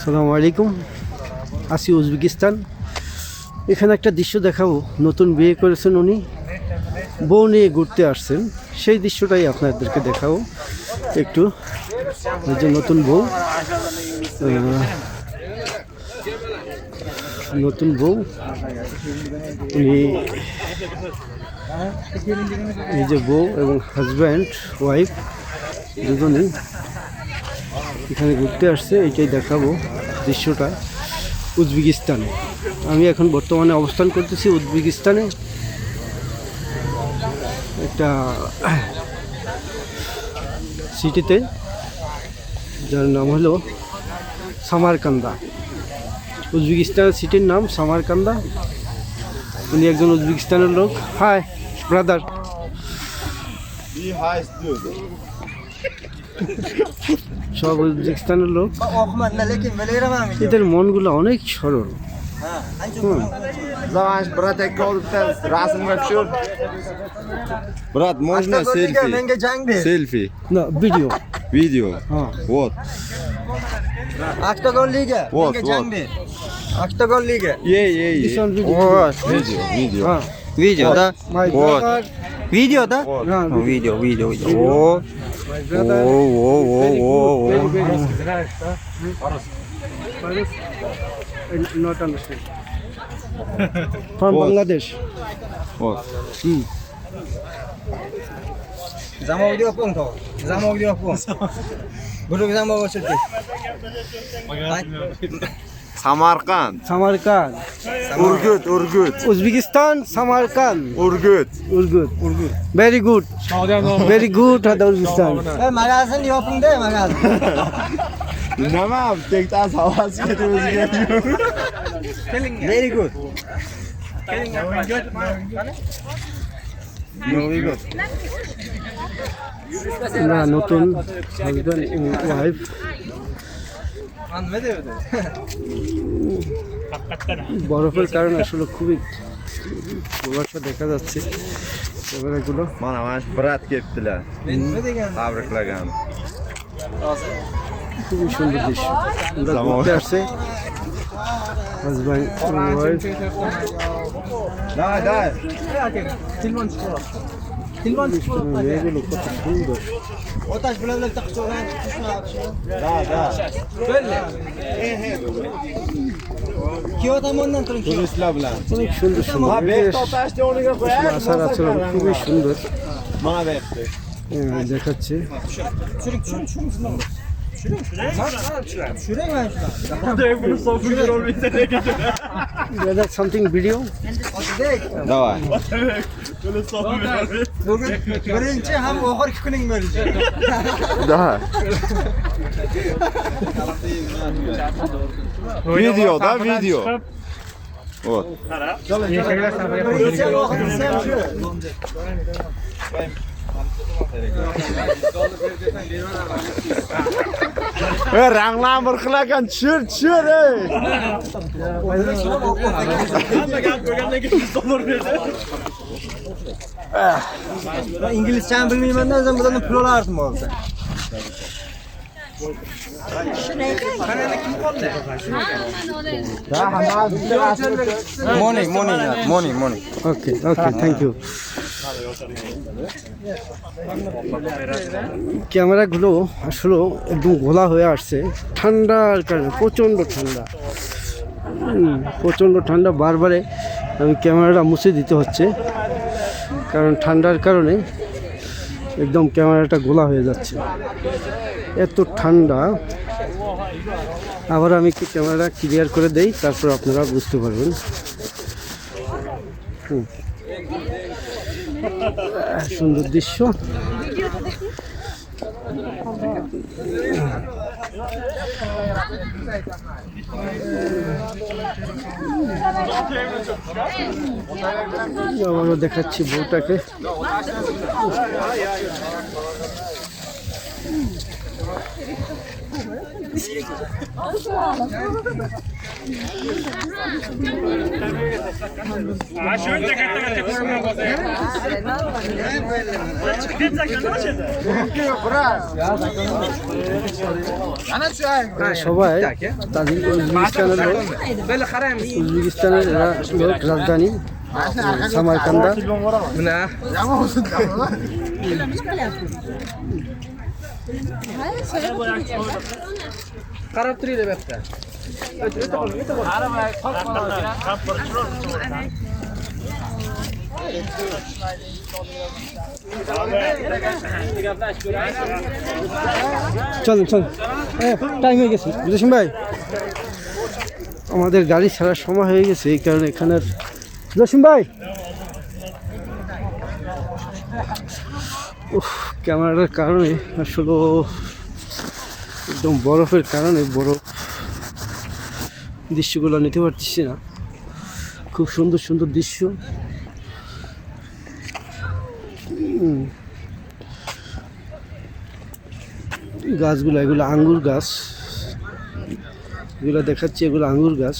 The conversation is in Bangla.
আসসালামু আলাইকুম। আসি উজবেকিস্তান। এখানে একটা দৃশ্য দেখাবো। নতুন বিয়ে করেছেন উনি, বউ নিয়ে ঘুরতে আসছেন, সেই দৃশ্যটাই আপনাদেরকে দেখাবো একটু। এই যে নতুন বউ, নতুন বউ উনি, এই যে বউ এবং হাজব্যান্ড ওয়াইফ দুজনেই এখানে ঘুরতে আসছে। এইটাই দেখাবো দৃশ্যটা উজবেকিস্তানে। আমি এখন বর্তমানে অবস্থান করতেছি উজবেকিস্তানে, একটা সিটিতে, যার নাম হলো সামারকান্দা। উজবেকিস্তানের সিটির নাম সামারকান্দা। উনি একজন উজবেকিস্তানের লোক। Hi brother. সব উজবেকিস্তানের লোক। এদের মনগুলো অনেক সরল। Давай, брат, я разом вообще. Брат, можно селфи? না, ভিডিও। Видео. হ্যাঁ, Вот. Aktogol Liga. Вот, Menga вот. jang ber. Aktogol Liga. Ей. Вот. Видео. হ্যাঁ, Video da. মাই Вот. ব্রাদার। Video da. হ্যাঁ, Video. My brother. Not understand. From Bangladesh. Вот. Zamo video pun to. Zamo video pun. Guru zamo bosirdi. Samarkand. Samarkand. Urgut. Uzbekistan, Samarkand. Urgut. Urgut. Very good. Very good, hada Uzbekistan. Magazin yapın de magazin. Dinlemem. Tek tas havası getiriyoruz. Very good. না, নতুন হাজব্যান্ড ওয়াইফ। বরফের কারণে আসলে খুবই প্রবাসা দেখা যাচ্ছে ক্যামেরাগুলো। Bana baş brat gittiler. Tabriklagan. খুবই সুন্দর দৃশ্য। আমরা Tamam. ঘুরতে আসছে হাজব্যান্ড ওয়াইফ। Dai. মেয়েগুলো কত সুন্দর। Otaş bile takçoran. Da. Kiyo da ondan turun kiyo. Turistler bilen. অনেক সুন্দর সুন্দর। Ha এদের 5 totaşta onu koyar. আচার আচরণ খুবই সুন্দর। Bana bekle. দেখাচ্ছে। Çürük. Şuraya mı Whether something video? Давай. Bugün birinci hem okur kükünün böylece. Daha. Video. Вот. Sen okudun sen şu. Ranglar mırkılakan çür ey. Ben İngilizce bilmeyeyim ben de buradan pro artım oldu. Money. Okay, thank you. ক্যামেরাগুলো আসলে একদম ঘোলা হয়ে আসছে ঠান্ডার কারণে। প্রচণ্ড ঠান্ডা। বারবারে আমি ক্যামেরাটা মুছে দিতে হচ্ছে, কারণ ঠান্ডার কারণে একদম ক্যামেরাটা ঘোলা হয়ে যাচ্ছে। এত ঠান্ডা। আবার আমি একটু ক্যামেরাটা ক্লিয়ার করে দেই, তারপর আপনারা বুঝতে পারবেন। সুন্দর দৃশ্য। আবারও দেখাচ্ছি বউটাকে। সবাই তাজিক উজবেকিস্তানের লোক, রাজধানী সামারকান্দা। খারাপ তুই রে ব্যবসা চলুন চলুন, টাইম হয়ে গেছে জসিম ভাই, আমাদের গাড়ি ছাড়ার সময় হয়ে গেছে, এই কারণে এখানে জসিম ভাই ক্যামেরার কারণে আসলে একদম বরফের কারণে বরফ দৃশ্যগুলো নিতে পারতেছি না। খুব সুন্দর সুন্দর দৃশ্য। গাছগুলো, এগুলো আঙ্গুর গাছ, এগুলো দেখাচ্ছি, এগুলো আঙ্গুর গাছ।